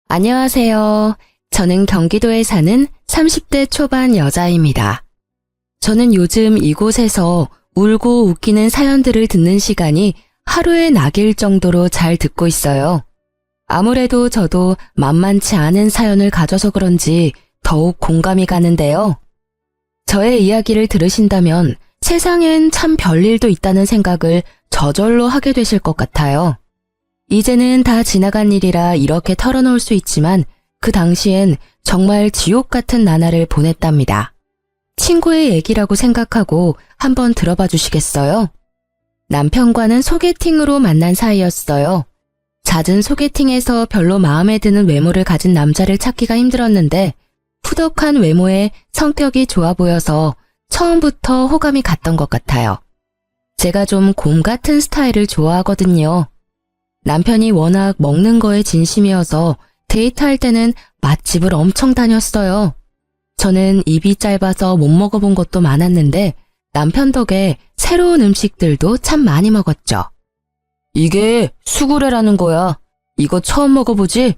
안녕하세요. 저는 경기도에 사는 30대 초반 여자입니다. 저는 요즘 이곳에서 울고 웃기는 사연들을 듣는 시간이 하루에 낙일 정도로 잘 듣고 있어요. 아무래도 저도 만만치 않은 사연을 가져서 그런지 더욱 공감이 가는데요. 저의 이야기를 들으신다면 세상엔 참 별일도 있다는 생각을 저절로 하게 되실 것 같아요. 이제는 다 지나간 일이라 이렇게 털어놓을 수 있지만 그 당시엔 정말 지옥 같은 나날을 보냈답니다. 친구의 얘기라고 생각하고 한번 들어봐 주시겠어요? 남편과는 소개팅으로 만난 사이였어요. 잦은 소개팅에서 별로 마음에 드는 외모를 가진 남자를 찾기가 힘들었는데 후덕한 외모에 성격이 좋아 보여서 처음부터 호감이 갔던 것 같아요. 제가 좀 곰 같은 스타일을 좋아하거든요. 남편이 워낙 먹는 거에 진심이어서 데이트할 때는 맛집을 엄청 다녔어요. 저는 입이 짧아서 못 먹어본 것도 많았는데 남편 덕에 새로운 음식들도 참 많이 먹었죠. 이게 수구레라는 거야. 이거 처음 먹어보지?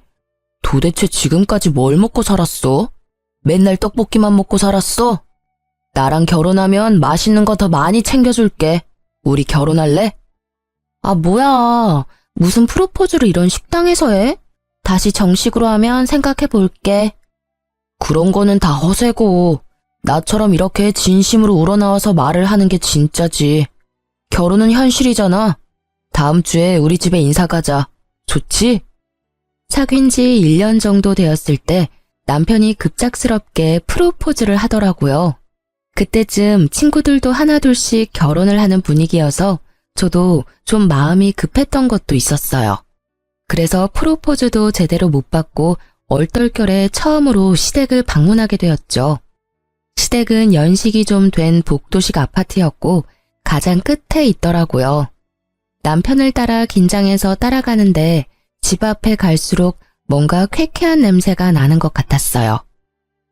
도대체 지금까지 뭘 먹고 살았어? 맨날 떡볶이만 먹고 살았어? 나랑 결혼하면 맛있는 거 더 많이 챙겨줄게. 우리 결혼할래? 아, 뭐야. 무슨 프로포즈를 이런 식당에서 해? 다시 정식으로 하면 생각해 볼게. 그런 거는 다 허세고 나처럼 이렇게 진심으로 우러나와서 말을 하는 게 진짜지. 결혼은 현실이잖아. 다음 주에 우리 집에 인사 가자. 좋지? 사귄 지 1년 정도 되었을 때 남편이 급작스럽게 프로포즈를 하더라고요. 그때쯤 친구들도 하나둘씩 결혼을 하는 분위기여서 저도 좀 마음이 급했던 것도 있었어요. 그래서 프로포즈도 제대로 못 받고 얼떨결에 처음으로 시댁을 방문하게 되었죠. 시댁은 연식이 좀 된 복도식 아파트였고 가장 끝에 있더라고요. 남편을 따라 긴장해서 따라가는데 집 앞에 갈수록 뭔가 쾌쾌한 냄새가 나는 것 같았어요.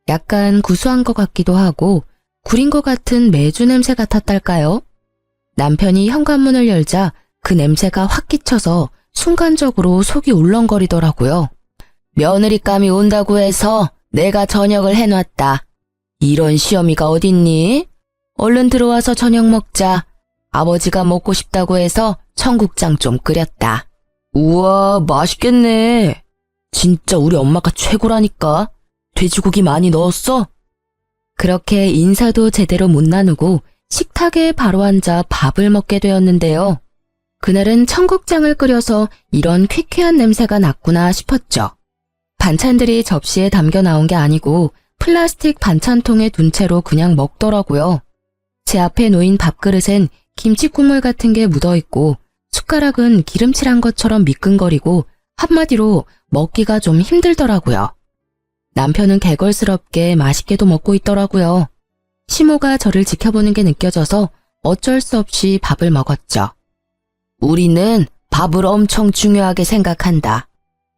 약간 구수한 것 같기도 하고 구린 것 같은 메주 냄새 같았달까요? 남편이 현관문을 열자 그 냄새가 확 끼쳐서 순간적으로 속이 울렁거리더라고요. 며느리감이 온다고 해서 내가 저녁을 해놨다. 이런 시어미가 어딨니? 얼른 들어와서 저녁 먹자. 아버지가 먹고 싶다고 해서 청국장 좀 끓였다. 우와, 맛있겠네. 진짜 우리 엄마가 최고라니까. 돼지고기 많이 넣었어? 그렇게 인사도 제대로 못 나누고 식탁에 바로 앉아 밥을 먹게 되었는데요. 그날은 청국장을 끓여서 이런 퀴퀴한 냄새가 났구나 싶었죠. 반찬들이 접시에 담겨 나온 게 아니고 플라스틱 반찬통에 둔 채로 그냥 먹더라고요. 제 앞에 놓인 밥그릇엔 김치 국물 같은 게 묻어있고 숟가락은 기름칠한 것처럼 미끈거리고 한마디로 먹기가 좀 힘들더라고요. 남편은 개걸스럽게 맛있게도 먹고 있더라고요. 시모가 저를 지켜보는 게 느껴져서 어쩔 수 없이 밥을 먹었죠. 우리는 밥을 엄청 중요하게 생각한다.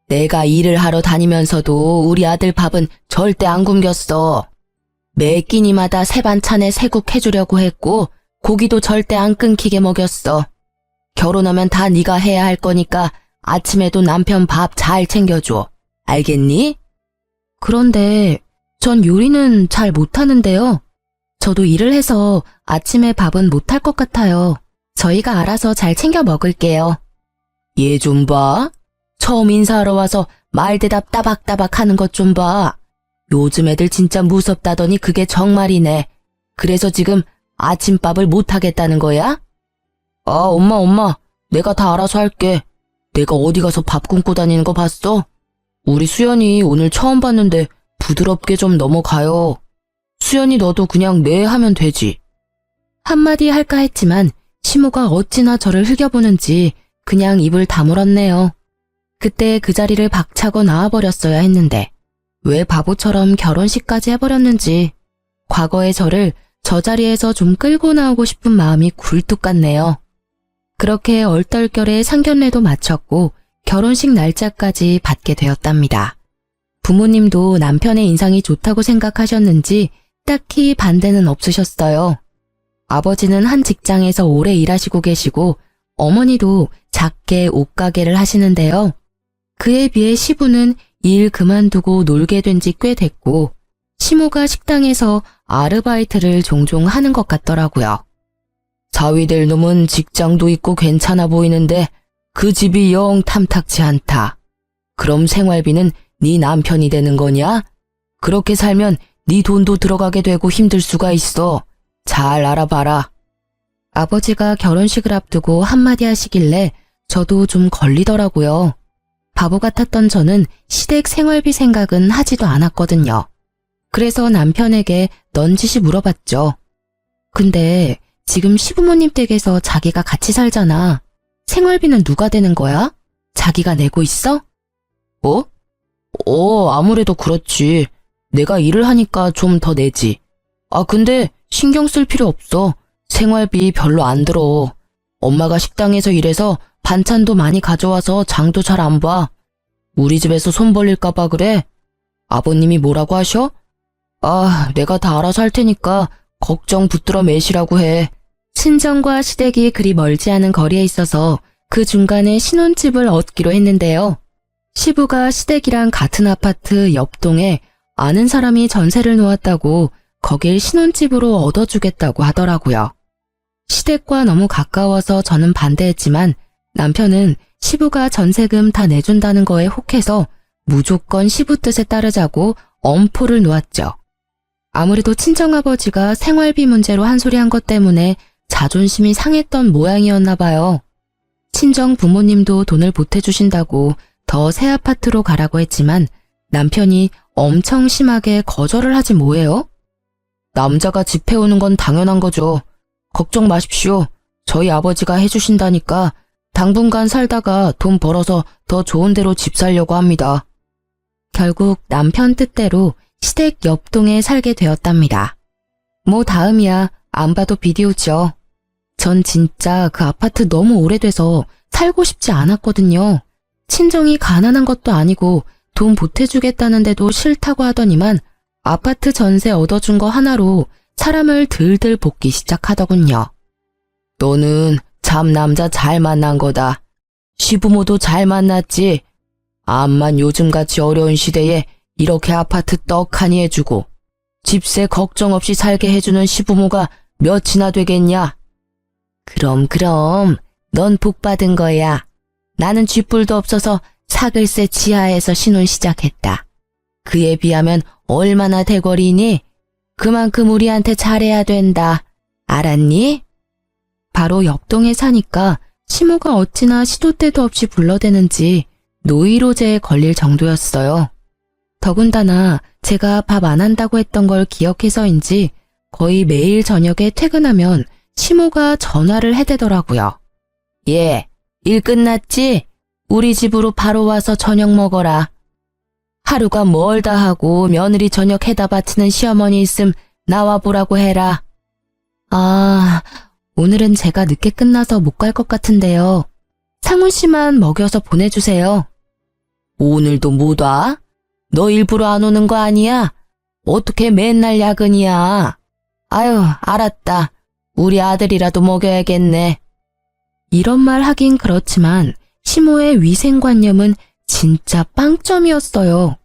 내가 일을 하러 다니면서도 우리 아들 밥은 절대 안 굶겼어. 매 끼니마다 새 반찬에 새국 해주려고 했고 고기도 절대 안 끊기게 먹였어. 결혼하면 다 네가 해야 할 거니까 아침에도 남편 밥 잘 챙겨줘. 알겠니? 그런데 전 요리는 잘 못하는데요. 저도 일을 해서 아침에 밥은 못할 것 같아요. 저희가 알아서 잘 챙겨 먹을게요. 얘 좀 봐. 처음 인사하러 와서 말대답 따박따박 하는 것 좀 봐. 요즘 애들 진짜 무섭다더니 그게 정말이네. 그래서 지금 아침밥을 못하겠다는 거야? 아, 엄마. 내가 다 알아서 할게. 내가 어디 가서 밥 굶고 다니는 거 봤어? 우리 수연이 오늘 처음 봤는데 부드럽게 좀 넘어가요. 수연이 너도 그냥 네 하면 되지. 한마디 할까 했지만 시모가 어찌나 저를 흘겨보는지 그냥 입을 다물었네요. 그때 그 자리를 박차고 나와버렸어야 했는데 왜 바보처럼 결혼식까지 해버렸는지 과거의 저를 저 자리에서 좀 끌고 나오고 싶은 마음이 굴뚝 같네요. 그렇게 얼떨결에 상견례도 마쳤고 결혼식 날짜까지 받게 되었답니다. 부모님도 남편의 인상이 좋다고 생각하셨는지 딱히 반대는 없으셨어요. 아버지는 한 직장에서 오래 일하시고 계시고 어머니도 작게 옷가게를 하시는데요. 그에 비해 시부는 일 그만두고 놀게 된 지 꽤 됐고 시모가 식당에서 아르바이트를 종종 하는 것 같더라고요. 자위될 놈은 직장도 있고 괜찮아 보이는데 그 집이 영 탐탁치 않다. 그럼 생활비는 네 남편이 되는 거냐? 그렇게 살면 네 돈도 들어가게 되고 힘들 수가 있어. 잘 알아봐라. 아버지가 결혼식을 앞두고 한마디 하시길래 저도 좀 걸리더라고요. 바보 같았던 저는 시댁 생활비 생각은 하지도 않았거든요. 그래서 남편에게 넌지시 물어봤죠. 근데 지금 시부모님 댁에서 자기가 같이 살잖아. 생활비는 누가 되는 거야? 자기가 내고 있어? 아무래도 그렇지. 내가 일을 하니까 좀 더 내지. 근데 신경 쓸 필요 없어. 생활비 별로 안 들어. 엄마가 식당에서 일해서 반찬도 많이 가져와서 장도 잘 안 봐. 우리 집에서 손 벌릴까봐 그래. 아버님이 뭐라고 하셔? 내가 다 알아서 할 테니까 걱정 붙들어 매시라고 해. 친정과 시댁이 그리 멀지 않은 거리에 있어서 그 중간에 신혼집을 얻기로 했는데요. 시부가 시댁이랑 같은 아파트 옆동에 아는 사람이 전세를 놓았다고 거길 신혼집으로 얻어주겠다고 하더라고요. 시댁과 너무 가까워서 저는 반대했지만 남편은 시부가 전세금 다 내준다는 거에 혹해서 무조건 시부 뜻에 따르자고 엄포를 놓았죠. 아무래도 친정아버지가 생활비 문제로 한 소리 한 것 때문에 자존심이 상했던 모양이었나 봐요. 친정 부모님도 돈을 보태주신다고 더 새 아파트로 가라고 했지만 남편이 엄청 심하게 거절을 하지 뭐예요? 남자가 집 해오는 건 당연한 거죠. 걱정 마십시오. 저희 아버지가 해주신다니까 당분간 살다가 돈 벌어서 더 좋은 데로 집 살려고 합니다. 결국 남편 뜻대로 시댁 옆동에 살게 되었답니다. 뭐 다음이야 안 봐도 비디오죠. 전 진짜 그 아파트 너무 오래돼서 살고 싶지 않았거든요. 친정이 가난한 것도 아니고 돈 보태주겠다는데도 싫다고 하더니만 아파트 전세 얻어준 거 하나로 사람을 들들 볶기 시작하더군요. 너는 참 남자 잘 만난 거다. 시부모도 잘 만났지. 암만 요즘같이 어려운 시대에 이렇게 아파트 떡하니 해주고 집세 걱정 없이 살게 해주는 시부모가 몇이나 되겠냐? 그럼 넌 복 받은 거야. 나는 쥐뿔도 없어서 사글세 지하에서 신혼 시작했다. 그에 비하면 얼마나 대거리니? 그만큼 우리한테 잘해야 된다. 알았니? 바로 옆동에 사니까 시모가 어찌나 시도 때도 없이 불러대는지 노이로제에 걸릴 정도였어요. 더군다나 제가 밥 안 한다고 했던 걸 기억해서인지 거의 매일 저녁에 퇴근하면 시모가 전화를 해대더라고요. 예, 일 끝났지? 우리 집으로 바로 와서 저녁 먹어라. 하루가 멀다 하고 며느리 저녁 해다 바치는 시어머니 있음 나와보라고 해라. 오늘은 제가 늦게 끝나서 못 갈 것 같은데요. 상훈 씨만 먹여서 보내주세요. 오늘도 못 와? 너 일부러 안 오는 거 아니야? 어떻게 맨날 야근이야? 아유, 알았다. 우리 아들이라도 먹여야겠네. 이런 말 하긴 그렇지만 시모의 위생관념은 진짜 빵점이었어요.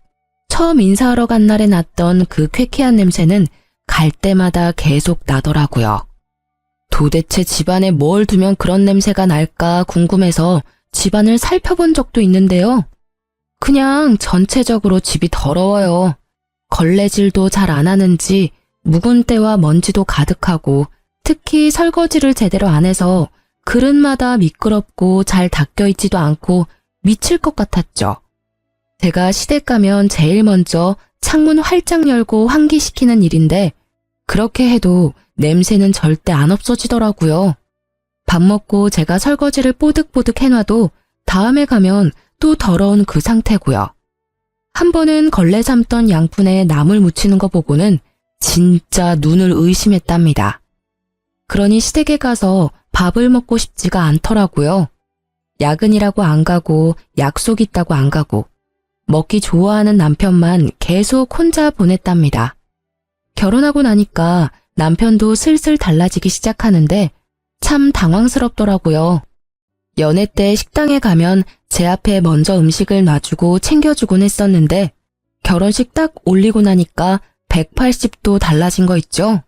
처음 인사하러 간 날에 났던 그 쾌쾌한 냄새는 갈 때마다 계속 나더라고요. 도대체 집안에 뭘 두면 그런 냄새가 날까 궁금해서 집안을 살펴본 적도 있는데요. 그냥 전체적으로 집이 더러워요. 걸레질도 잘 안 하는지 묵은 때와 먼지도 가득하고 특히 설거지를 제대로 안 해서 그릇마다 미끄럽고 잘 닦여 있지도 않고 미칠 것 같았죠. 제가 시댁 가면 제일 먼저 창문 활짝 열고 환기시키는 일인데 그렇게 해도 냄새는 절대 안 없어지더라고요. 밥 먹고 제가 설거지를 뽀득뽀득 해놔도 다음에 가면 또 더러운 그 상태고요. 한 번은 걸레 삶던 양푼에 나물 묻히는 거 보고는 진짜 눈을 의심했답니다. 그러니 시댁에 가서 밥을 먹고 싶지가 않더라고요. 야근이라고 안 가고 약속 있다고 안 가고 먹기 좋아하는 남편만 계속 혼자 보냈답니다. 결혼하고 나니까 남편도 슬슬 달라지기 시작하는데 참 당황스럽더라고요. 연애 때 식당에 가면 제 앞에 먼저 음식을 놔주고 챙겨주곤 했었는데 결혼식 딱 올리고 나니까 180도 달라진 거 있죠?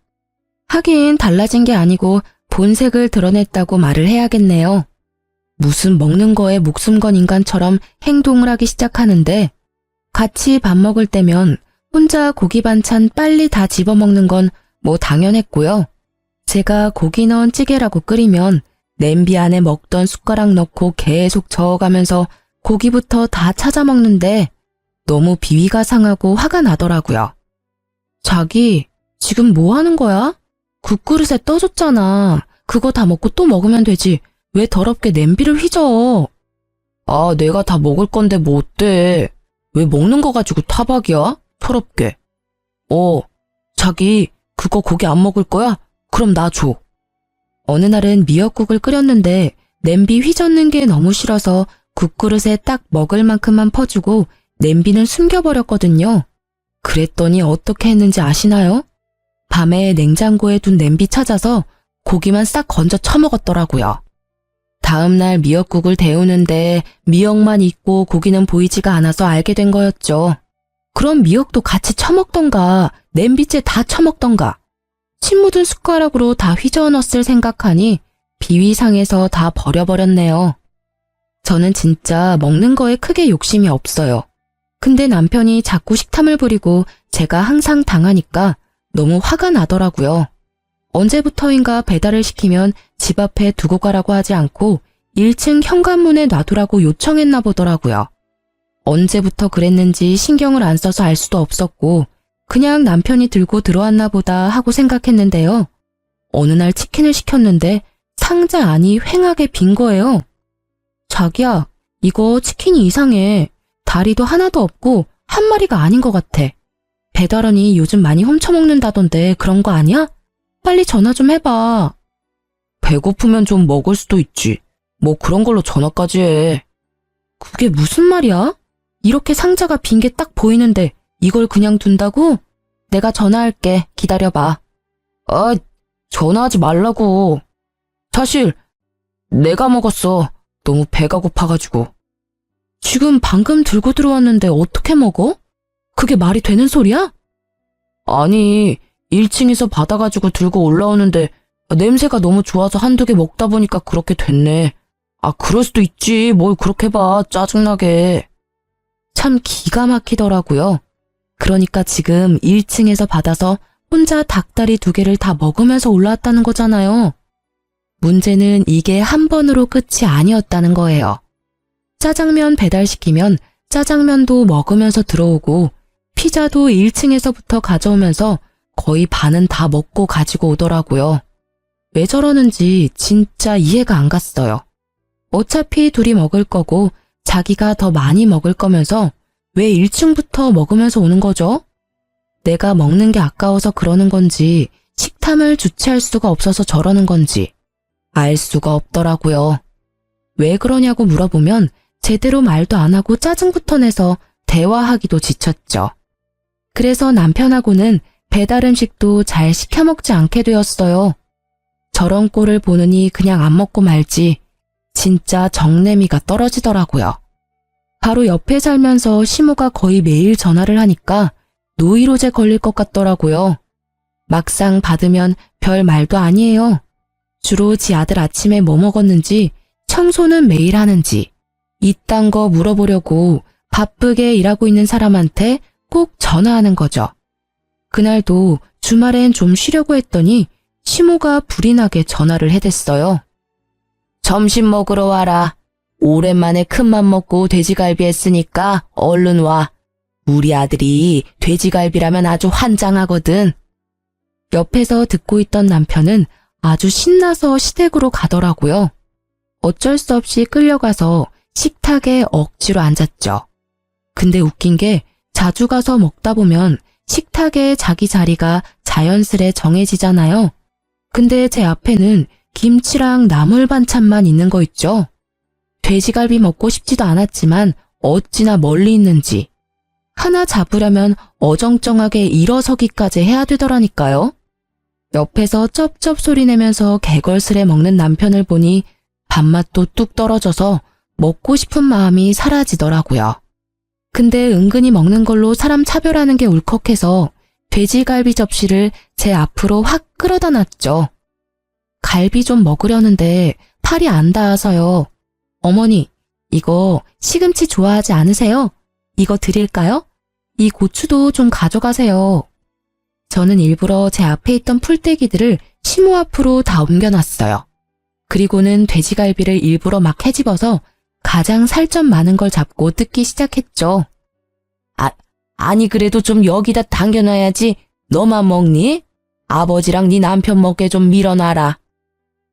하긴 달라진 게 아니고 본색을 드러냈다고 말을 해야겠네요. 무슨 먹는 거에 목숨 건 인간처럼 행동을 하기 시작하는데 같이 밥 먹을 때면 혼자 고기 반찬 빨리 다 집어먹는 건 뭐 당연했고요. 제가 고기 넣은 찌개라고 끓이면 냄비 안에 먹던 숟가락 넣고 계속 저어가면서 고기부터 다 찾아 먹는데 너무 비위가 상하고 화가 나더라고요. 자기, 지금 뭐 하는 거야? 국그릇에 떠줬잖아. 그거 다 먹고 또 먹으면 되지. 왜 더럽게 냄비를 휘저? 아, 내가 다 먹을 건데 뭐 어때? 왜 먹는 거 가지고 타박이야? 더럽게. 자기, 그거 고기 안 먹을 거야? 그럼 나 줘. 어느 날은 미역국을 끓였는데 냄비 휘젓는 게 너무 싫어서 국그릇에 딱 먹을 만큼만 퍼주고 냄비는 숨겨버렸거든요. 그랬더니 어떻게 했는지 아시나요? 밤에 냉장고에 둔 냄비 찾아서 고기만 싹 건져 처먹었더라고요. 다음날 미역국을 데우는데 미역만 있고 고기는 보이지가 않아서 알게 된 거였죠. 그럼 미역도 같이 처먹던가 냄비째 다 처먹던가 침 묻은 숟가락으로 다 휘저어 넣었을 생각하니 비위상해서 다 버려버렸네요. 저는 진짜 먹는 거에 크게 욕심이 없어요. 근데 남편이 자꾸 식탐을 부리고 제가 항상 당하니까 너무 화가 나더라고요. 언제부터인가 배달을 시키면 집 앞에 두고 가라고 하지 않고 1층 현관문에 놔두라고 요청했나 보더라고요. 언제부터 그랬는지 신경을 안 써서 알 수도 없었고 그냥 남편이 들고 들어왔나 보다 하고 생각했는데요. 어느 날 치킨을 시켰는데 상자 안이 휑하게 빈 거예요. 자기야, 이거 치킨이 이상해. 다리도 하나도 없고 한 마리가 아닌 것 같아. 배달원이 요즘 많이 훔쳐먹는다던데 그런 거 아니야? 빨리 전화 좀 해봐. 배고프면 좀 먹을 수도 있지. 뭐 그런 걸로 전화까지 해. 그게 무슨 말이야? 이렇게 상자가 빈 게 딱 보이는데 이걸 그냥 둔다고? 내가 전화할게. 기다려봐. 아, 전화하지 말라고. 사실 내가 먹었어. 너무 배가 고파가지고. 지금 방금 들고 들어왔는데 어떻게 먹어? 그게 말이 되는 소리야? 아니, 1층에서 받아가지고 들고 올라오는데 냄새가 너무 좋아서 한두 개 먹다 보니까 그렇게 됐네. 아, 그럴 수도 있지. 뭘 그렇게 봐. 짜증나게. 참 기가 막히더라고요. 그러니까 지금 1층에서 받아서 혼자 닭다리 2개를 다 먹으면서 올라왔다는 거잖아요. 문제는 이게 한 번으로 끝이 아니었다는 거예요. 짜장면 배달시키면 짜장면도 먹으면서 들어오고 피자도 1층에서부터 가져오면서 거의 반은 다 먹고 가지고 오더라고요. 왜 저러는지 진짜 이해가 안 갔어요. 어차피 둘이 먹을 거고 자기가 더 많이 먹을 거면서 왜 1층부터 먹으면서 오는 거죠? 내가 먹는 게 아까워서 그러는 건지 식탐을 주체할 수가 없어서 저러는 건지 알 수가 없더라고요. 왜 그러냐고 물어보면 제대로 말도 안 하고 짜증부터 내서 대화하기도 지쳤죠. 그래서 남편하고는 배달 음식도 잘 시켜 먹지 않게 되었어요. 저런 꼴을 보느니 그냥 안 먹고 말지 진짜 정내미가 떨어지더라고요. 바로 옆에 살면서 시모가 거의 매일 전화를 하니까 노이로제 걸릴 것 같더라고요. 막상 받으면 별 말도 아니에요. 주로 지 아들 아침에 뭐 먹었는지, 청소는 매일 하는지, 이딴 거 물어보려고 바쁘게 일하고 있는 사람한테 꼭 전화하는 거죠. 그날도 주말엔 좀 쉬려고 했더니 시모가 불이 나게 전화를 해댔어요. 점심 먹으러 와라. 오랜만에 큰맘 먹고 돼지갈비 했으니까 얼른 와. 우리 아들이 돼지갈비라면 아주 환장하거든. 옆에서 듣고 있던 남편은 아주 신나서 시댁으로 가더라고요. 어쩔 수 없이 끌려가서 식탁에 억지로 앉았죠. 근데 웃긴 게 자주 가서 먹다 보면 식탁에 자기 자리가 자연스레 정해지잖아요. 근데 제 앞에는 김치랑 나물 반찬만 있는 거 있죠. 돼지갈비 먹고 싶지도 않았지만 어찌나 멀리 있는지. 하나 잡으려면 어정쩡하게 일어서기까지 해야 되더라니까요. 옆에서 쩝쩝 소리 내면서 개걸스레 먹는 남편을 보니 밥맛도 뚝 떨어져서 먹고 싶은 마음이 사라지더라고요. 근데 은근히 먹는 걸로 사람 차별하는 게 울컥해서 돼지갈비 접시를 제 앞으로 확 끌어다 놨죠. 갈비 좀 먹으려는데 팔이 안 닿아서요. 어머니, 이거 시금치 좋아하지 않으세요? 이거 드릴까요? 이 고추도 좀 가져가세요. 저는 일부러 제 앞에 있던 풀떼기들을 시모 앞으로 다 옮겨놨어요. 그리고는 돼지갈비를 일부러 막 헤집어서 가장 살점 많은 걸 잡고 뜯기 시작했죠. 아니 그래도 좀 여기다 당겨놔야지. 너만 먹니? 아버지랑 네 남편 먹게 좀 밀어놔라.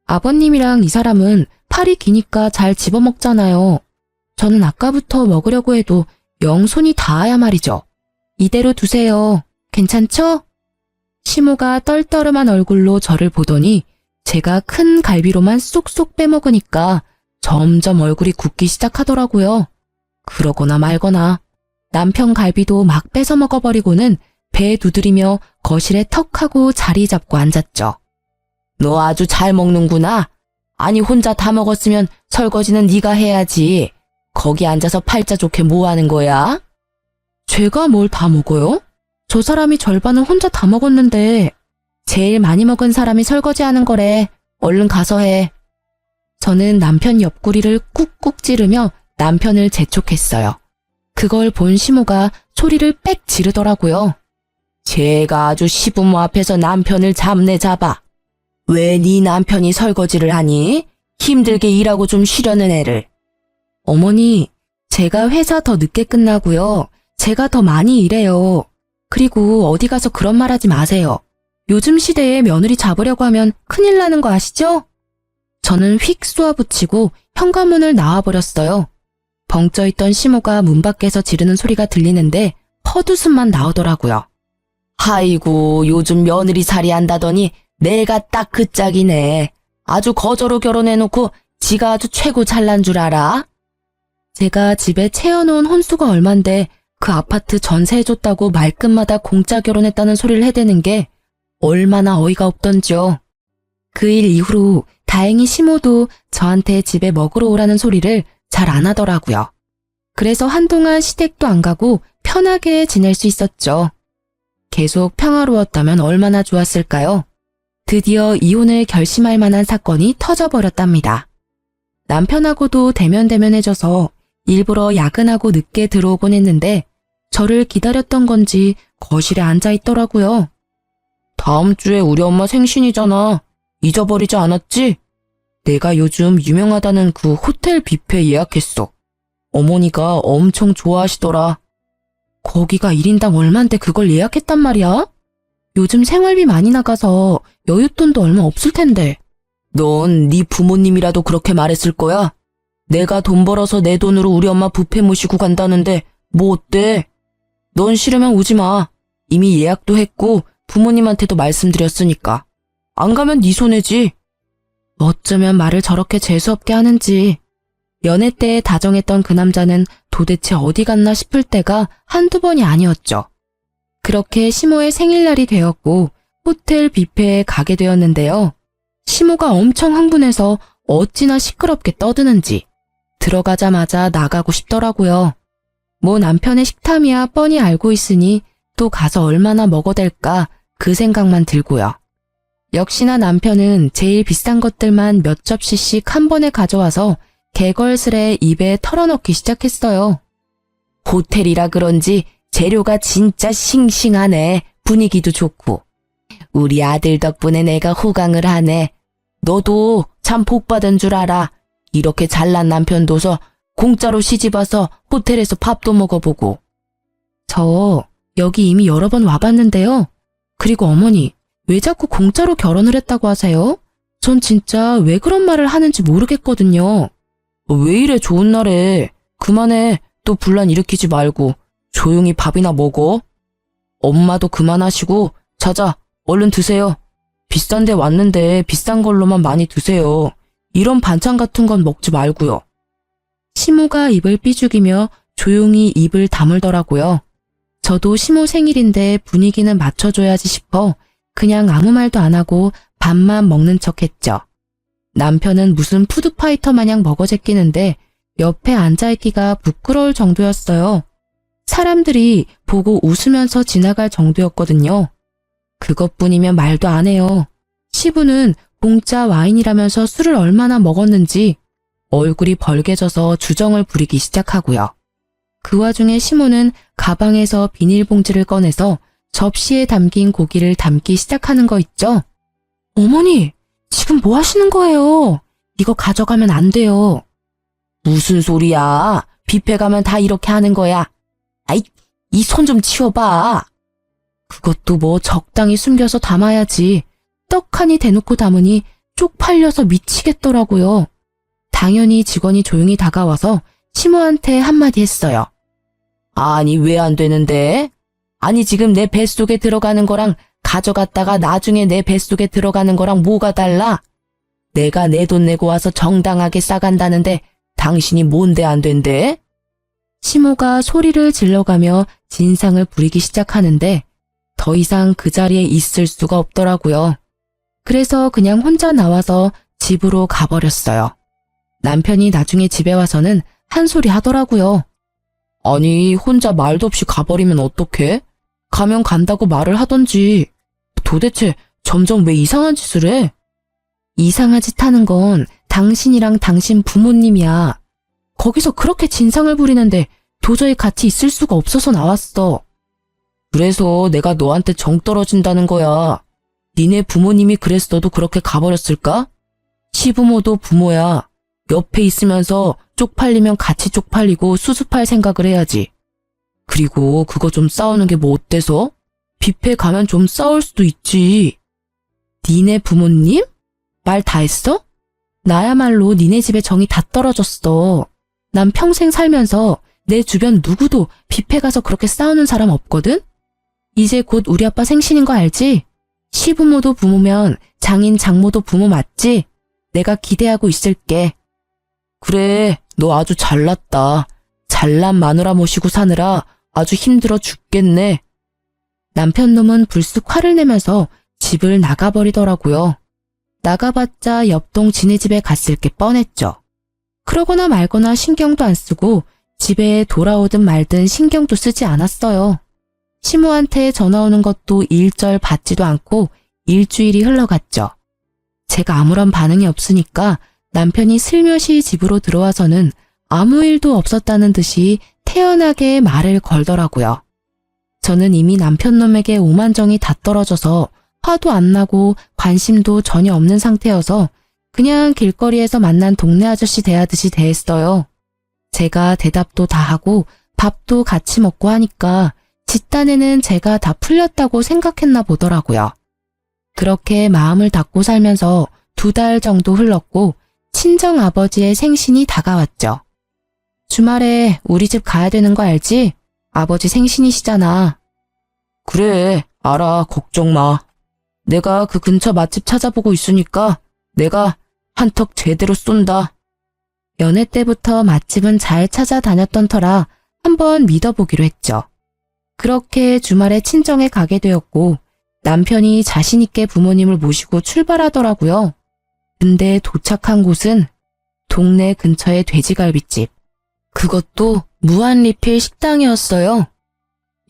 아버님이랑 이 사람은 팔이 기니까 잘 집어먹잖아요. 저는 아까부터 먹으려고 해도 영 손이 닿아야 말이죠. 이대로 두세요. 괜찮죠? 시모가 떨떠름한 얼굴로 저를 보더니 제가 큰 갈비로만 쏙쏙 빼먹으니까 점점 얼굴이 굳기 시작하더라고요. 그러거나 말거나 남편 갈비도 막 뺏어 먹어버리고는 배 두드리며 거실에 턱 하고 자리 잡고 앉았죠. 너 아주 잘 먹는구나. 아니 혼자 다 먹었으면 설거지는 네가 해야지. 거기 앉아서 팔자 좋게 뭐 하는 거야? 제가 뭘 다 먹어요? 저 사람이 절반은 혼자 다 먹었는데 제일 많이 먹은 사람이 설거지하는 거래. 얼른 가서 해. 저는 남편 옆구리를 꾹꾹 찌르며 남편을 재촉했어요. 그걸 본 시모가 소리를 빽 지르더라고요. 제가 아주 시부모 앞에서 남편을 잡네 잡아. 왜 네 남편이 설거지를 하니? 힘들게 일하고 좀 쉬려는 애를. 어머니, 제가 회사 더 늦게 끝나고요. 제가 더 많이 일해요. 그리고 어디 가서 그런 말 하지 마세요. 요즘 시대에 며느리 잡으려고 하면 큰일 나는 거 아시죠? 저는 휙 쏘아붙이고 현관문을 나와버렸어요. 벙쪄있던 시모가 문 밖에서 지르는 소리가 들리는데 헛웃음만 나오더라고요. 아이고 요즘 며느리 살이 한다더니 내가 딱 그 짝이네. 아주 거저로 결혼해놓고 지가 아주 최고 잘난 줄 알아? 제가 집에 채워놓은 혼수가 얼만데 그 아파트 전세해줬다고 말끝마다 공짜 결혼했다는 소리를 해대는 게 얼마나 어이가 없던지요. 그 일 이후로 다행히 시모도 저한테 집에 먹으러 오라는 소리를 잘 안 하더라고요. 그래서 한동안 시댁도 안 가고 편하게 지낼 수 있었죠. 계속 평화로웠다면 얼마나 좋았을까요? 드디어 이혼을 결심할 만한 사건이 터져버렸답니다. 남편하고도 대면대면해져서 일부러 야근하고 늦게 들어오곤 했는데 저를 기다렸던 건지 거실에 앉아있더라고요. 다음 주에 우리 엄마 생신이잖아. 잊어버리지 않았지? 내가 요즘 유명하다는 그 호텔 뷔페 예약했어. 어머니가 엄청 좋아하시더라. 거기가 1인당 얼만데 그걸 예약했단 말이야? 요즘 생활비 많이 나가서 여윳돈도 얼마 없을 텐데. 넌 네 부모님이라도 그렇게 말했을 거야? 내가 돈 벌어서 내 돈으로 우리 엄마 뷔페 모시고 간다는데 뭐 어때? 넌 싫으면 오지 마. 이미 예약도 했고 부모님한테도 말씀드렸으니까. 안 가면 네 손해지. 어쩌면 말을 저렇게 재수없게 하는지. 연애 때 다정했던 그 남자는 도대체 어디 갔나 싶을 때가 한두 번이 아니었죠. 그렇게 시모의 생일날이 되었고 호텔 뷔페에 가게 되었는데요. 시모가 엄청 흥분해서 어찌나 시끄럽게 떠드는지 들어가자마자 나가고 싶더라고요. 뭐 남편의 식탐이야 뻔히 알고 있으니 또 가서 얼마나 먹어댈까 그 생각만 들고요. 역시나 남편은 제일 비싼 것들만 몇 접시씩 한 번에 가져와서 개걸스레 입에 털어넣기 시작했어요. 호텔이라 그런지 재료가 진짜 싱싱하네. 분위기도 좋고. 우리 아들 덕분에 내가 호강을 하네. 너도 참 복받은 줄 알아. 이렇게 잘난 남편 둬서 공짜로 시집와서 호텔에서 밥도 먹어보고. 저 여기 이미 여러 번 와봤는데요. 그리고 어머니, 왜 자꾸 공짜로 결혼을 했다고 하세요? 전 진짜 왜 그런 말을 하는지 모르겠거든요. 왜 이래 좋은 날에. 그만해. 또 분란 일으키지 말고 조용히 밥이나 먹어. 엄마도 그만하시고 자자 얼른 드세요. 비싼 데 왔는데 비싼 걸로만 많이 드세요. 이런 반찬 같은 건 먹지 말고요. 시모가 입을 삐죽이며 조용히 입을 다물더라고요. 저도 시모 생일인데 분위기는 맞춰줘야지 싶어 그냥 아무 말도 안 하고 밥만 먹는 척 했죠. 남편은 무슨 푸드파이터 마냥 먹어 제끼는데 옆에 앉아있기가 부끄러울 정도였어요. 사람들이 보고 웃으면서 지나갈 정도였거든요. 그것뿐이면 말도 안 해요. 시부는 공짜 와인이라면서 술을 얼마나 먹었는지 얼굴이 벌개져서 주정을 부리기 시작하고요. 그 와중에 시모는 가방에서 비닐봉지를 꺼내서 접시에 담긴 고기를 담기 시작하는 거 있죠? 어머니, 지금 뭐 하시는 거예요? 이거 가져가면 안 돼요. 무슨 소리야? 뷔페 가면 다 이렇게 하는 거야. 아이, 이 손 좀 치워봐. 그것도 뭐 적당히 숨겨서 담아야지. 떡하니 대놓고 담으니 쪽팔려서 미치겠더라고요. 당연히 직원이 조용히 다가와서 시모한테 한마디 했어요. 아니, 왜 안 되는데? 아니, 지금 내 뱃속에 들어가는 거랑 가져갔다가 나중에 내 뱃속에 들어가는 거랑 뭐가 달라? 내가 내 돈 내고 와서 정당하게 싸간다는데 당신이 뭔데 안 된대? 시모가 소리를 질러가며 진상을 부리기 시작하는데 더 이상 그 자리에 있을 수가 없더라고요. 그래서 그냥 혼자 나와서 집으로 가버렸어요. 남편이 나중에 집에 와서는 한 소리 하더라고요. 아니, 혼자 말도 없이 가버리면 어떡해? 가면 간다고 말을 하던지. 도대체 점점 왜 이상한 짓을 해? 이상한 짓 하는 건 당신이랑 당신 부모님이야. 거기서 그렇게 진상을 부리는데 도저히 같이 있을 수가 없어서 나왔어. 그래서 내가 너한테 정 떨어진다는 거야. 니네 부모님이 그랬어도 그렇게 가버렸을까? 시부모도 부모야. 옆에 있으면서 쪽팔리면 같이 쪽팔리고 수습할 생각을 해야지. 그리고 그거 좀 싸우는 게 뭐 어때서? 뷔페 가면 좀 싸울 수도 있지. 니네 부모님? 말 다 했어? 나야말로 니네 집에 정이 다 떨어졌어. 난 평생 살면서 내 주변 누구도 뷔페 가서 그렇게 싸우는 사람 없거든? 이제 곧 우리 아빠 생신인 거 알지? 시부모도 부모면 장인 장모도 부모 맞지? 내가 기대하고 있을게. 그래, 너 아주 잘났다. 잘난 마누라 모시고 사느라 아주 힘들어 죽겠네. 남편 놈은 불쑥 화를 내면서 집을 나가버리더라고요. 나가봤자 옆동 지네 집에 갔을 게 뻔했죠. 그러거나 말거나 신경도 안 쓰고 집에 돌아오든 말든 신경도 쓰지 않았어요. 시모한테 전화 오는 것도 일절 받지도 않고 일주일이 흘러갔죠. 제가 아무런 반응이 없으니까 남편이 슬며시 집으로 들어와서는 아무 일도 없었다는 듯이 태연하게 말을 걸더라고요. 저는 이미 남편 놈에게 오만정이 다 떨어져서 화도 안 나고 관심도 전혀 없는 상태여서 그냥 길거리에서 만난 동네 아저씨 대하듯이 대했어요. 제가 대답도 다 하고 밥도 같이 먹고 하니까 뒷단에는 제가 다 풀렸다고 생각했나 보더라고요. 그렇게 마음을 닫고 살면서 2달 정도 흘렀고 친정 아버지의 생신이 다가왔죠. 주말에 우리 집 가야 되는 거 알지? 아버지 생신이시잖아. 그래, 알아. 걱정 마. 내가 그 근처 맛집 찾아보고 있으니까 내가 한턱 제대로 쏜다. 연애 때부터 맛집은 잘 찾아다녔던 터라 한번 믿어보기로 했죠. 그렇게 주말에 친정에 가게 되었고 남편이 자신있게 부모님을 모시고 출발하더라고요. 근데 도착한 곳은 동네 근처의 돼지갈비집. 그것도 무한리필 식당이었어요.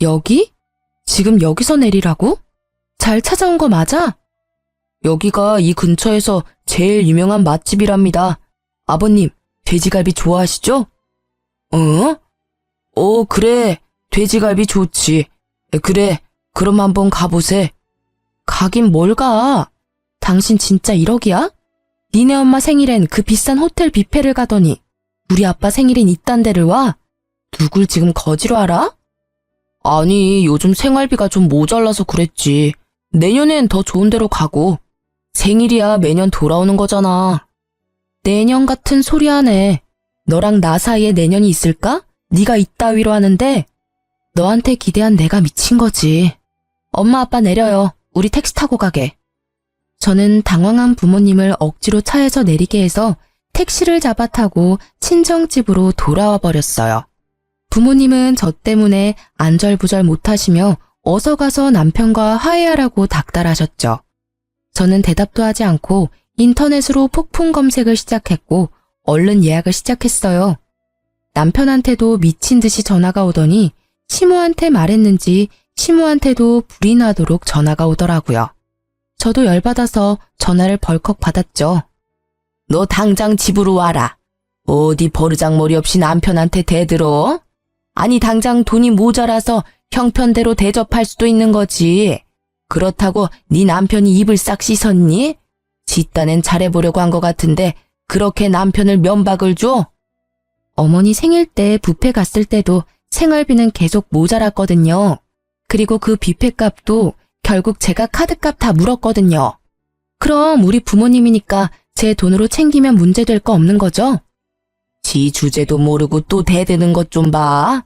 여기? 지금 여기서 내리라고? 잘 찾아온 거 맞아? 여기가 이 근처에서 제일 유명한 맛집이랍니다. 아버님, 돼지갈비 좋아하시죠? 그래. 돼지갈비 좋지. 그래, 그럼 한번 가보세. 가긴 뭘 가? 당신 진짜 1억이야? 니네 엄마 생일엔 그 비싼 호텔 뷔페를 가더니 우리 아빠 생일엔 이딴 데를 와? 누굴 지금 거지로 알아? 아니, 요즘 생활비가 좀 모자라서 그랬지. 내년엔 더 좋은 데로 가고. 생일이야 매년 돌아오는 거잖아. 내년 같은 소리 하네. 너랑 나 사이에 내년이 있을까? 네가 이따위로 하는데 너한테 기대한 내가 미친 거지. 엄마 아빠 내려요. 우리 택시 타고 가게. 저는 당황한 부모님을 억지로 차에서 내리게 해서 택시를 잡아 타고 친정집으로 돌아와 버렸어요. 부모님은 저 때문에 안절부절 못하시며 어서 가서 남편과 화해하라고 닥달하셨죠. 저는 대답도 하지 않고 인터넷으로 폭풍 검색을 시작했고 얼른 예약을 시작했어요. 남편한테도 미친 듯이 전화가 오더니 시모한테 말했는지 시모한테도 불이 나도록 전화가 오더라고요. 저도 열받아서 전화를 벌컥 받았죠. 너 당장 집으로 와라. 어디 버르장머리 없이 남편한테 대들어? 아니 당장 돈이 모자라서 형편대로 대접할 수도 있는 거지. 그렇다고 네 남편이 입을 싹 씻었니? 지 딴엔 잘해보려고 한 것 같은데 그렇게 남편을 면박을 줘? 어머니 생일 때 뷔페 갔을 때도 생활비는 계속 모자랐거든요. 그리고 그 뷔페 값도 결국 제가 카드값 다 물었거든요. 그럼 우리 부모님이니까 제 돈으로 챙기면 문제될 거 없는 거죠? 지 주제도 모르고 또 대드는 것 좀 봐.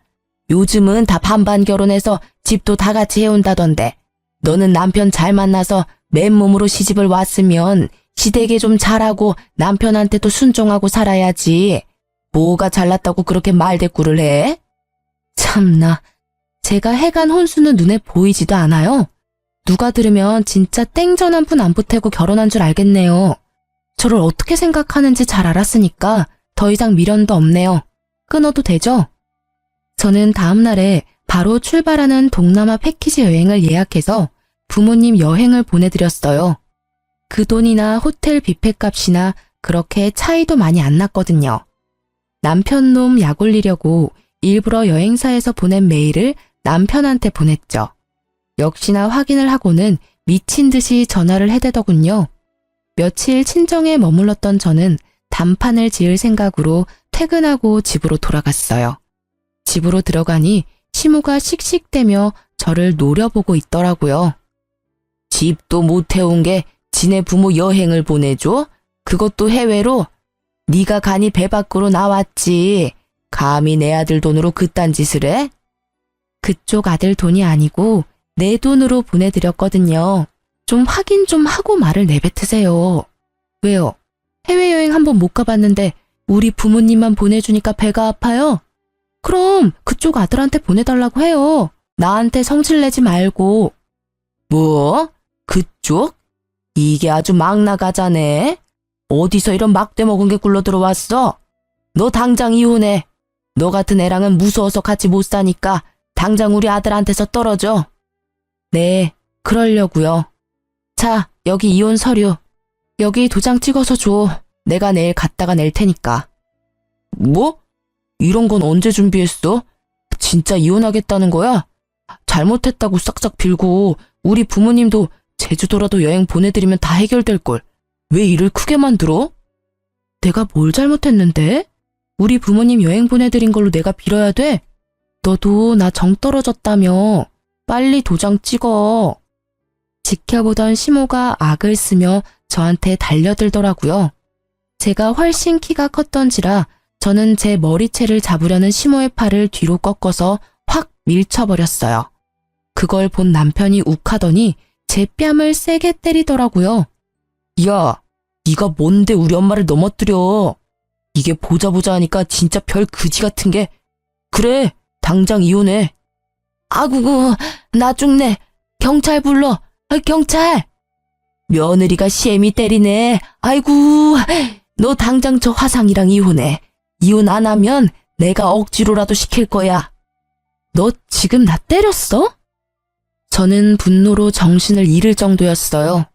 요즘은 다 반반 결혼해서 집도 다 같이 해온다던데. 너는 남편 잘 만나서 맨몸으로 시집을 왔으면 시댁에 좀 잘하고 남편한테도 순종하고 살아야지. 뭐가 잘났다고 그렇게 말대꾸를 해? 참나, 제가 해간 혼수는 눈에 보이지도 않아요. 누가 들으면 진짜 땡전 한 푼 안 보태고 결혼한 줄 알겠네요. 저를 어떻게 생각하는지 잘 알았으니까 더 이상 미련도 없네요. 끊어도 되죠? 저는 다음 날에 바로 출발하는 동남아 패키지 여행을 예약해서 부모님 여행을 보내드렸어요. 그 돈이나 호텔 뷔페 값이나 그렇게 차이도 많이 안 났거든요. 남편 놈 약 올리려고 일부러 여행사에서 보낸 메일을 남편한테 보냈죠. 역시나 확인을 하고는 미친 듯이 전화를 해대더군요. 며칠 친정에 머물렀던 저는 단판을 지을 생각으로 퇴근하고 집으로 돌아갔어요. 집으로 들어가니 시모가 씩씩대며 저를 노려보고 있더라고요. 집도 못 해온 게 지네 부모 여행을 보내줘? 그것도 해외로? 네가 가니 배 밖으로 나왔지. 감히 내 아들 돈으로 그딴 짓을 해? 그쪽 아들 돈이 아니고 내 돈으로 보내드렸거든요. 좀 확인 좀 하고 말을 내뱉으세요. 왜요? 해외여행 한번 못 가봤는데 우리 부모님만 보내주니까 배가 아파요? 그럼 그쪽 아들한테 보내달라고 해요. 나한테 성질내지 말고. 뭐? 그쪽? 이게 아주 막 나가자네. 어디서 이런 막대 먹은 게 굴러 들어왔어? 너 당장 이혼해. 너 같은 애랑은 무서워서 같이 못 사니까 당장 우리 아들한테서 떨어져. 네, 그러려고요. 자, 여기 이혼 서류. 여기 도장 찍어서 줘. 내가 내일 갖다가 낼 테니까. 뭐? 이런 건 언제 준비했어? 진짜 이혼하겠다는 거야? 잘못했다고 싹싹 빌고 우리 부모님도 제주도라도 여행 보내드리면 다 해결될걸. 왜 일을 크게 만들어? 내가 뭘 잘못했는데? 우리 부모님 여행 보내드린 걸로 내가 빌어야 돼? 너도 나 정 떨어졌다며. 빨리 도장 찍어. 지켜보던 시모가 악을 쓰며 저한테 달려들더라고요. 제가 훨씬 키가 컸던지라 저는 제 머리채를 잡으려는 시모의 팔을 뒤로 꺾어서 확 밀쳐버렸어요. 그걸 본 남편이 욱하더니 제 뺨을 세게 때리더라고요. 야, 네가 뭔데 우리 엄마를 넘어뜨려. 이게 보자 하니까 진짜 별 그지 같은 게. 그래, 당장 이혼해. 아구구, 나 죽네. 경찰 불러. 경찰. 며느리가 시애미 때리네. 아이고, 너 당장 저 화상이랑 이혼해. 이혼 안 하면 내가 억지로라도 시킬 거야. 너 지금 나 때렸어? 저는 분노로 정신을 잃을 정도였어요.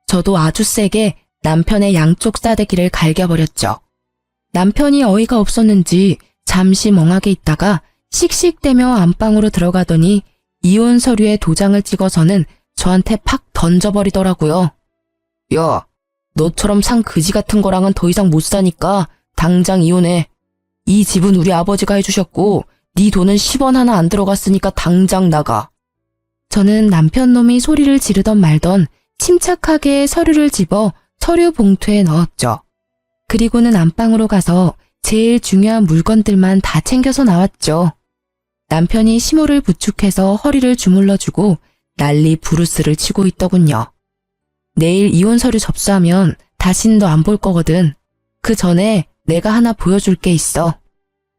저도 아주 세게 남편의 양쪽 싸대기를 갈겨버렸죠. 남편이 어이가 없었는지 잠시 멍하게 있다가 씩씩대며 안방으로 들어가더니 이혼 서류에 도장을 찍어서는 저한테 팍 던져버리더라고요. 야, 너처럼 상 그지 같은 거랑은 더 이상 못 사니까 당장 이혼해. 이 집은 우리 아버지가 해주셨고 네 돈은 10원 하나 안 들어갔으니까 당장 나가. 저는 남편 놈이 소리를 지르던 말던 침착하게 서류를 집어 서류 봉투에 넣었죠. 그리고는 안방으로 가서 제일 중요한 물건들만 다 챙겨서 나왔죠. 남편이 시모를 부축해서 허리를 주물러주고 난리 부르스를 치고 있더군요. 내일 이혼 서류 접수하면 다신 너 안 볼 거거든. 그 전에 내가 하나 보여줄 게 있어.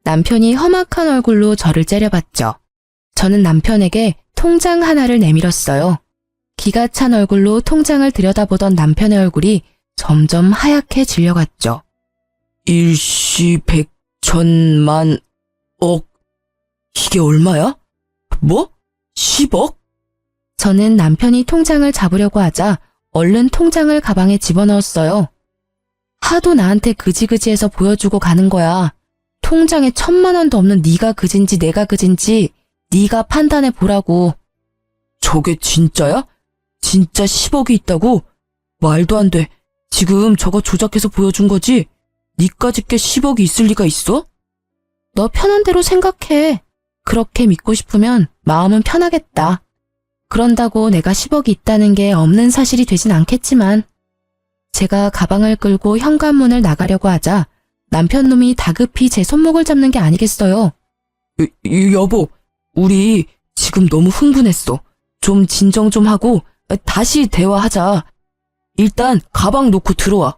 남편이 험악한 얼굴로 저를 째려봤죠. 저는 남편에게 통장 하나를 내밀었어요. 기가 찬 얼굴로 통장을 들여다보던 남편의 얼굴이 점점 하얗게 질려갔죠. 일시 백천만 이게 얼마야? 뭐? 10억? 저는 남편이 통장을 잡으려고 하자 얼른 통장을 가방에 집어넣었어요. 하도 나한테 그지그지해서 보여주고 가는 거야. 통장에 1,000만 원도 없는 네가 그진지 내가 그진지 네가 판단해 보라고. 저게 진짜야? 진짜 10억이 있다고? 말도 안 돼. 지금 저거 조작해서 보여준 거지? 니까짓 게 10억이 있을 리가 있어? 너 편한 대로 생각해. 그렇게 믿고 싶으면 마음은 편하겠다. 그런다고 내가 10억이 있다는 게 없는 사실이 되진 않겠지만. 제가 가방을 끌고 현관문을 나가려고 하자 남편 놈이 다급히 제 손목을 잡는 게 아니겠어요. 여보, 우리 지금 너무 흥분했어. 좀 진정 좀 하고 다시 대화하자. 일단 가방 놓고 들어와.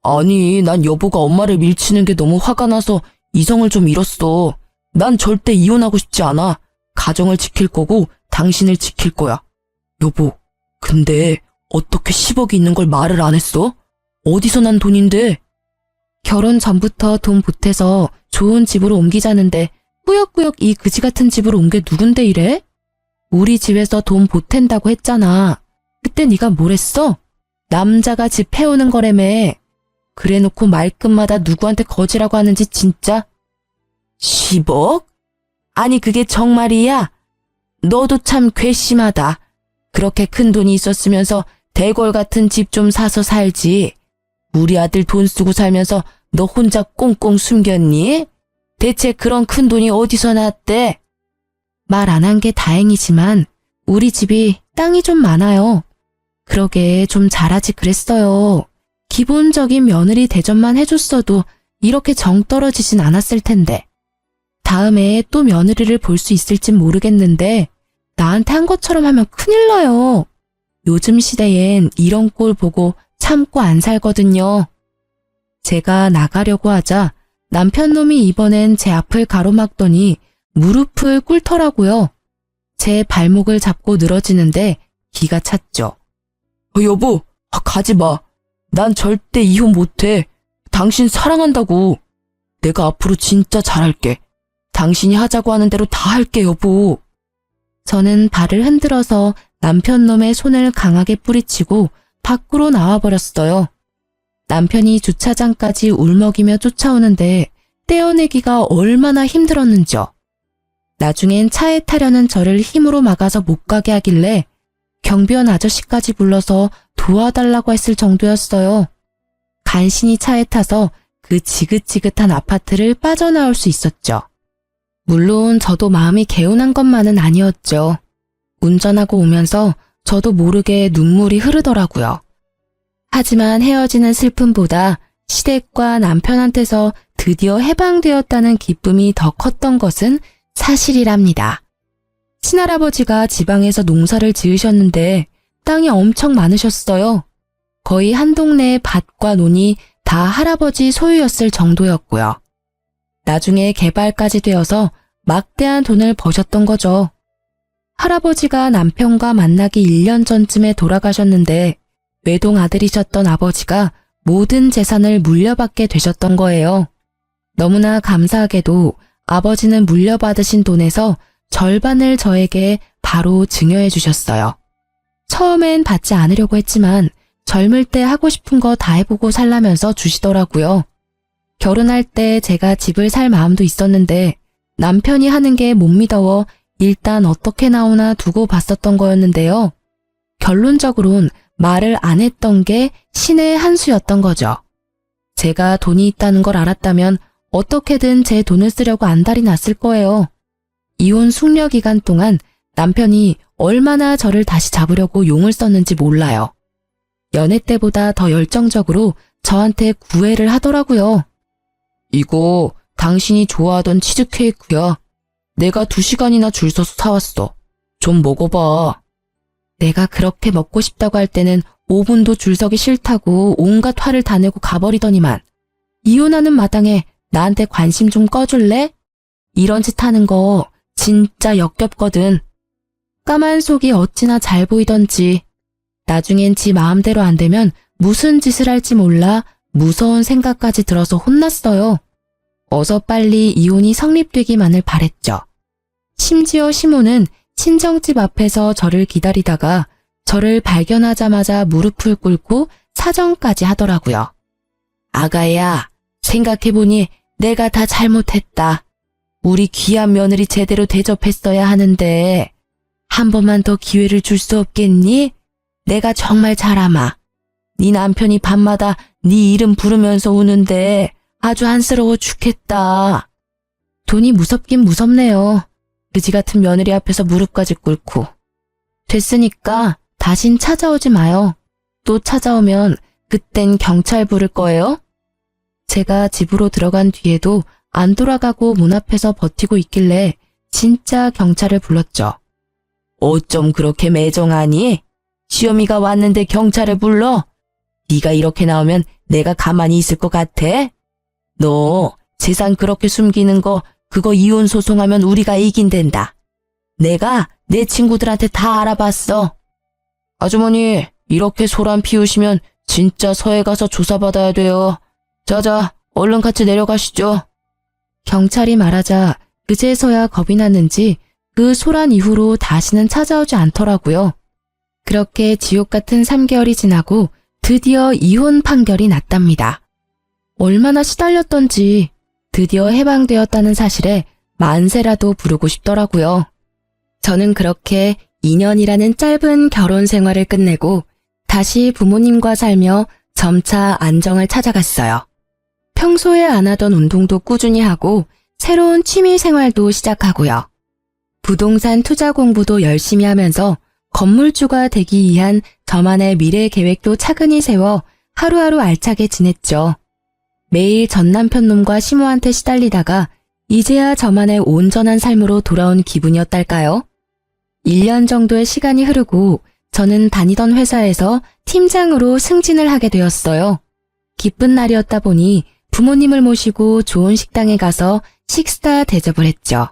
아니, 난 여보가 엄마를 밀치는 게 너무 화가 나서 이성을 좀 잃었어. 난 절대 이혼하고 싶지 않아. 가정을 지킬 거고 당신을 지킬 거야. 여보, 근데 어떻게 10억이 있는 걸 말을 안 했어? 어디서 난 돈인데? 결혼 전부터 돈 보태서 좋은 집으로 옮기자는데 꾸역꾸역 이 그지 같은 집으로 온 게 누군데 이래? 우리 집에서 돈 보탠다고 했잖아. 그때 네가 뭘 했어? 남자가 집 해오는 거라며. 그래놓고 말끝마다 누구한테 거지라고 하는지 진짜. 10억? 아니 그게 정말이야? 너도 참 괘씸하다. 그렇게 큰 돈이 있었으면서 대궐 같은 집 좀 사서 살지. 우리 아들 돈 쓰고 살면서 너 혼자 꽁꽁 숨겼니? 대체 그런 큰 돈이 어디서 났대? 말 안 한 게 다행이지만 우리 집이 땅이 좀 많아요. 그러게 좀 잘하지 그랬어요. 기본적인 며느리 대접만 해줬어도 이렇게 정 떨어지진 않았을 텐데. 다음에 또 며느리를 볼 수 있을진 모르겠는데 나한테 한 것처럼 하면 큰일 나요. 요즘 시대엔 이런 꼴 보고 참고 안 살거든요. 제가 나가려고 하자 남편 놈이 이번엔 제 앞을 가로막더니 무릎을 꿇더라고요. 제 발목을 잡고 늘어지는데 기가 찼죠. 여보, 가지 마. 난 절대 이혼 못해. 당신 사랑한다고. 내가 앞으로 진짜 잘할게. 당신이 하자고 하는 대로 다 할게, 여보. 저는 발을 흔들어서 남편 놈의 손을 강하게 뿌리치고 밖으로 나와버렸어요. 남편이 주차장까지 울먹이며 쫓아오는데 떼어내기가 얼마나 힘들었는지요. 나중엔 차에 타려는 저를 힘으로 막아서 못 가게 하길래 경비원 아저씨까지 불러서 도와달라고 했을 정도였어요. 간신히 차에 타서 그 지긋지긋한 아파트를 빠져나올 수 있었죠. 물론 저도 마음이 개운한 것만은 아니었죠. 운전하고 오면서 저도 모르게 눈물이 흐르더라고요. 하지만 헤어지는 슬픔보다 시댁과 남편한테서 드디어 해방되었다는 기쁨이 더 컸던 것은 사실이랍니다. 친할아버지가 지방에서 농사를 지으셨는데 땅이 엄청 많으셨어요. 거의 한 동네의 밭과 논이 다 할아버지 소유였을 정도였고요. 나중에 개발까지 되어서 막대한 돈을 버셨던 거죠. 할아버지가 남편과 만나기 1년 전쯤에 돌아가셨는데 외동 아들이셨던 아버지가 모든 재산을 물려받게 되셨던 거예요. 너무나 감사하게도 아버지는 물려받으신 돈에서 절반을 저에게 바로 증여해 주셨어요. 처음엔 받지 않으려고 했지만 젊을 때 하고 싶은 거 다 해보고 살라면서 주시더라고요. 결혼할 때 제가 집을 살 마음도 있었는데 남편이 하는 게 못 믿어워 일단 어떻게 나오나 두고 봤었던 거였는데요. 결론적으론 말을 안 했던 게 신의 한 수였던 거죠. 제가 돈이 있다는 걸 알았다면 어떻게든 제 돈을 쓰려고 안달이 났을 거예요. 이혼 숙려 기간 동안 남편이 얼마나 저를 다시 잡으려고 용을 썼는지 몰라요. 연애 때보다 더 열정적으로 저한테 구애를 하더라고요. 이거 당신이 좋아하던 치즈케이크야. 내가 2시간이나 줄 서서 사왔어. 좀 먹어봐. 내가 그렇게 먹고 싶다고 할 때는 5분도 줄 서기 싫다고 온갖 화를 다 내고 가버리더니만 이혼하는 마당에 나한테 관심 좀 꺼줄래? 이런 짓 하는 거 진짜 역겹거든. 까만 속이 어찌나 잘 보이던지. 나중엔 지 마음대로 안 되면 무슨 짓을 할지 몰라 무서운 생각까지 들어서 혼났어요. 어서 빨리 이혼이 성립되기만을 바랬죠. 심지어 시모는 친정집 앞에서 저를 기다리다가 저를 발견하자마자 무릎을 꿇고 사정까지 하더라고요. 아가야, 생각해보니 내가 다 잘못했다. 우리 귀한 며느리 제대로 대접했어야 하는데 한 번만 더 기회를 줄 수 없겠니? 내가 정말 잘 아마. 네 남편이 밤마다 네 이름 부르면서 우는데 아주 안쓰러워 죽겠다. 돈이 무섭긴 무섭네요. 그지 같은 며느리 앞에서 무릎까지 꿇고. 됐으니까 다신 찾아오지 마요. 또 찾아오면 그땐 경찰 부를 거예요? 제가 집으로 들어간 뒤에도 안 돌아가고 문 앞에서 버티고 있길래 진짜 경찰을 불렀죠. 어쩜 그렇게 매정하니? 시어미가 왔는데 경찰을 불러? 네가 이렇게 나오면 내가 가만히 있을 것 같아? 너 재산 그렇게 숨기는 거 그거 이혼 소송하면 우리가 이긴댄다. 내가 내 친구들한테 다 알아봤어. 아주머니, 이렇게 소란 피우시면 진짜 서해 가서 조사받아야 돼요. 자자, 얼른 같이 내려가시죠. 경찰이 말하자 그제서야 겁이 났는지 그 소란 이후로 다시는 찾아오지 않더라고요. 그렇게 지옥 같은 3개월이 지나고 드디어 이혼 판결이 났답니다. 얼마나 시달렸던지 드디어 해방되었다는 사실에 만세라도 부르고 싶더라고요. 저는 그렇게 2년이라는 짧은 결혼 생활을 끝내고 다시 부모님과 살며 점차 안정을 찾아갔어요. 평소에 안 하던 운동도 꾸준히 하고 새로운 취미 생활도 시작하고요. 부동산 투자 공부도 열심히 하면서 건물주가 되기 위한 저만의 미래 계획도 차근히 세워 하루하루 알차게 지냈죠. 매일 전 남편 놈과 시모한테 시달리다가 이제야 저만의 온전한 삶으로 돌아온 기분이었달까요? 1년 정도의 시간이 흐르고 저는 다니던 회사에서 팀장으로 승진을 하게 되었어요. 기쁜 날이었다 보니 부모님을 모시고 좋은 식당에 가서 식사 대접을 했죠.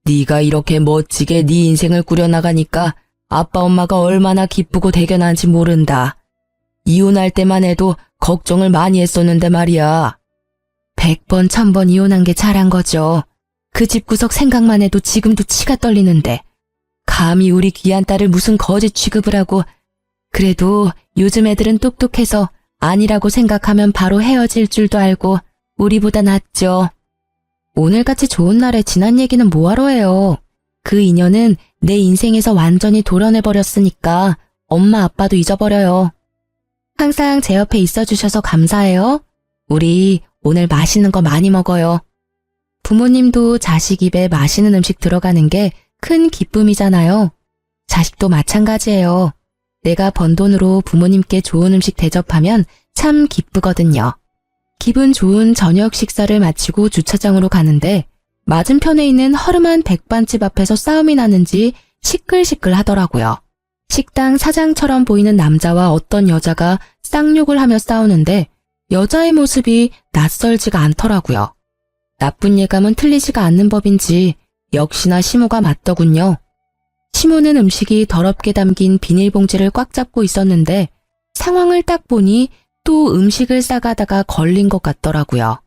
네가 이렇게 멋지게 네 인생을 꾸려나가니까 아빠 엄마가 얼마나 기쁘고 대견한지 모른다. 이혼할 때만 해도 걱정을 많이 했었는데 말이야. 100번 1000번 이혼한 게 잘한 거죠. 그 집구석 생각만 해도 지금도 치가 떨리는데 감히 우리 귀한 딸을 무슨 거지 취급을 하고. 그래도 요즘 애들은 똑똑해서 아니라고 생각하면 바로 헤어질 줄도 알고 우리보다 낫죠. 오늘같이 좋은 날에 지난 얘기는 뭐하러 해요. 그 인연은 내 인생에서 완전히 도려내버렸으니까 엄마 아빠도 잊어버려요. 항상 제 옆에 있어주셔서 감사해요. 우리 오늘 맛있는 거 많이 먹어요. 부모님도 자식 입에 맛있는 음식 들어가는 게 큰 기쁨이잖아요. 자식도 마찬가지예요. 내가 번 돈으로 부모님께 좋은 음식 대접하면 참 기쁘거든요. 기분 좋은 저녁 식사를 마치고 주차장으로 가는데 맞은편에 있는 허름한 백반집 앞에서 싸움이 나는지 시끌시끌 하더라고요. 식당 사장처럼 보이는 남자와 어떤 여자가 쌍욕을 하며 싸우는데 여자의 모습이 낯설지가 않더라고요. 나쁜 예감은 틀리지가 않는 법인지 역시나 시모가 맞더군요. 시모는 음식이 더럽게 담긴 비닐봉지를 꽉 잡고 있었는데 상황을 딱 보니 또 음식을 싸가다가 걸린 것 같더라고요.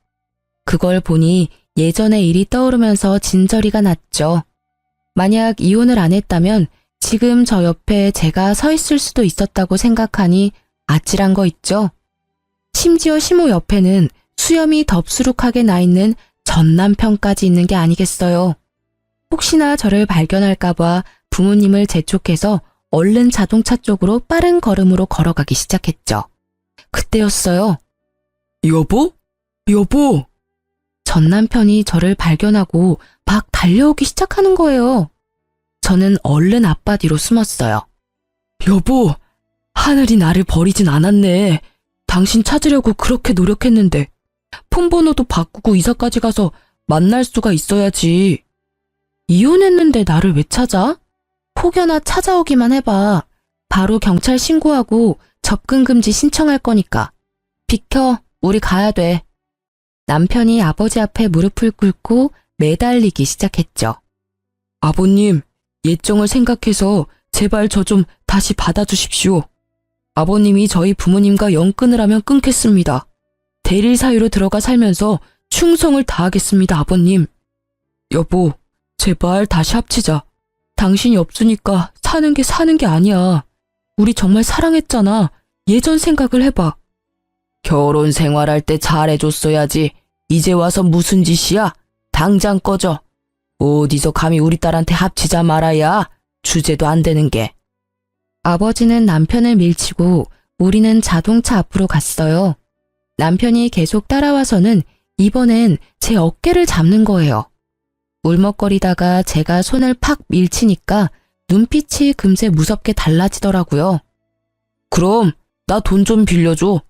그걸 보니 예전의 일이 떠오르면서 진저리가 났죠. 만약 이혼을 안 했다면 지금 저 옆에 제가 서 있을 수도 있었다고 생각하니 아찔한 거 있죠. 심지어 시모 옆에는 수염이 덥수룩하게 나 있는 전 남편까지 있는 게 아니겠어요. 혹시나 저를 발견할까봐 부모님을 재촉해서 얼른 자동차 쪽으로 빠른 걸음으로 걸어가기 시작했죠. 그때였어요. 여보? 여보! 전 남편이 저를 발견하고 막 달려오기 시작하는 거예요. 저는 얼른 아빠 뒤로 숨었어요. 여보, 하늘이 나를 버리진 않았네. 당신 찾으려고 그렇게 노력했는데 폰번호도 바꾸고 이사까지 가서 만날 수가 있어야지. 이혼했는데 나를 왜 찾아? 혹여나 찾아오기만 해봐. 바로 경찰 신고하고 접근금지 신청할 거니까. 비켜, 우리 가야 돼. 남편이 아버지 앞에 무릎을 꿇고 매달리기 시작했죠. 아버님, 예정을 생각해서 제발 저 좀 다시 받아주십시오. 아버님이 저희 부모님과 영 끊으라면 끊겠습니다. 대릴 사유로 들어가 살면서 충성을 다하겠습니다, 아버님. 여보, 제발 다시 합치자. 당신이 없으니까 사는 게 아니야. 우리 정말 사랑했잖아. 예전 생각을 해봐. 결혼 생활할 때 잘해줬어야지. 이제 와서 무슨 짓이야? 당장 꺼져. 어디서 감히 우리 딸한테 합치자 말아야. 주제도 안 되는 게. 아버지는 남편을 밀치고 우리는 자동차 앞으로 갔어요. 남편이 계속 따라와서는 이번엔 제 어깨를 잡는 거예요. 울먹거리다가 제가 손을 팍 밀치니까 눈빛이 금세 무섭게 달라지더라고요. 그럼 나 돈 좀 빌려줘.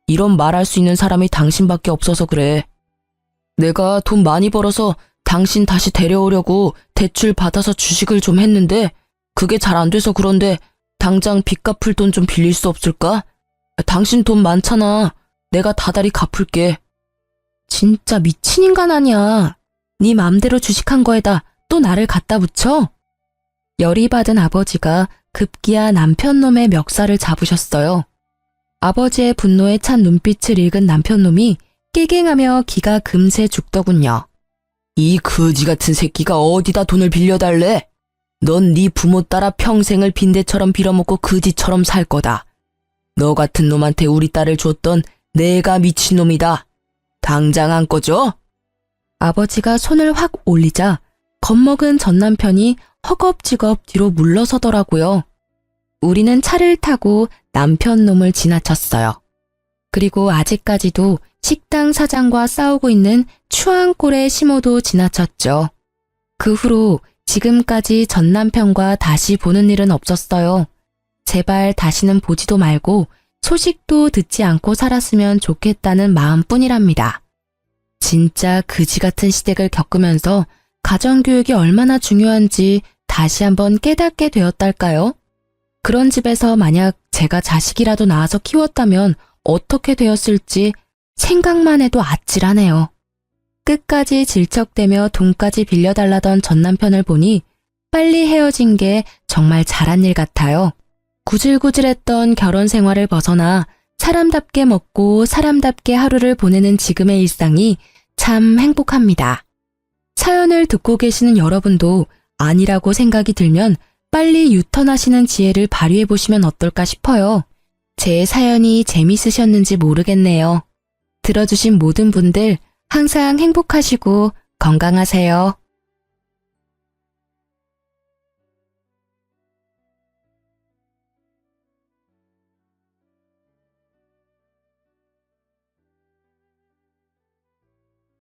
이런 말할 수 있는 사람이 당신밖에 없어서 그래. 내가 돈 많이 벌어서 당신 다시 데려오려고 대출 받아서 주식을 좀 했는데 그게 잘 안 돼서 그런데 당장 빚 갚을 돈 좀 빌릴 수 없을까? 당신 돈 많잖아. 내가 다달이 갚을게. 진짜 미친 인간 아니야. 네 맘대로 주식한 거에다 또 나를 갖다 붙여? 열이 받은 아버지가 급기야 남편놈의 멱살을 잡으셨어요. 아버지의 분노에 찬 눈빛을 읽은 남편놈이 깨갱하며 기가 금세 죽더군요. 이 거지 같은 새끼가 어디다 돈을 빌려달래? 넌 네 부모 따라 평생을 빈대처럼 빌어먹고 거지처럼 살 거다. 너 같은 놈한테 우리 딸을 줬던 내가 미친놈이다. 당장 안 꺼져? 아버지가 손을 확 올리자 겁먹은 전 남편이 허겁지겁 뒤로 물러서더라고요. 우리는 차를 타고 남편 놈을 지나쳤어요. 그리고 아직까지도 식당 사장과 싸우고 있는 추앙골의 시모도 지나쳤죠. 그 후로 지금까지 전 남편과 다시 보는 일은 없었어요. 제발 다시는 보지도 말고 소식도 듣지 않고 살았으면 좋겠다는 마음뿐이랍니다. 진짜 그지 같은 시댁을 겪으면서 가정교육이 얼마나 중요한지 다시 한번 깨닫게 되었달까요? 그런 집에서 만약 제가 자식이라도 낳아서 키웠다면 어떻게 되었을지 생각만 해도 아찔하네요. 끝까지 질척대며 돈까지 빌려달라던 전 남편을 보니 빨리 헤어진 게 정말 잘한 일 같아요. 구질구질했던 결혼 생활을 벗어나 사람답게 먹고 사람답게 하루를 보내는 지금의 일상이 참 행복합니다. 사연을 듣고 계시는 여러분도 아니라고 생각이 들면 빨리 유턴하시는 지혜를 발휘해 보시면 어떨까 싶어요. 제 사연이 재밌으셨는지 모르겠네요. 들어주신 모든 분들 항상 행복하시고 건강하세요.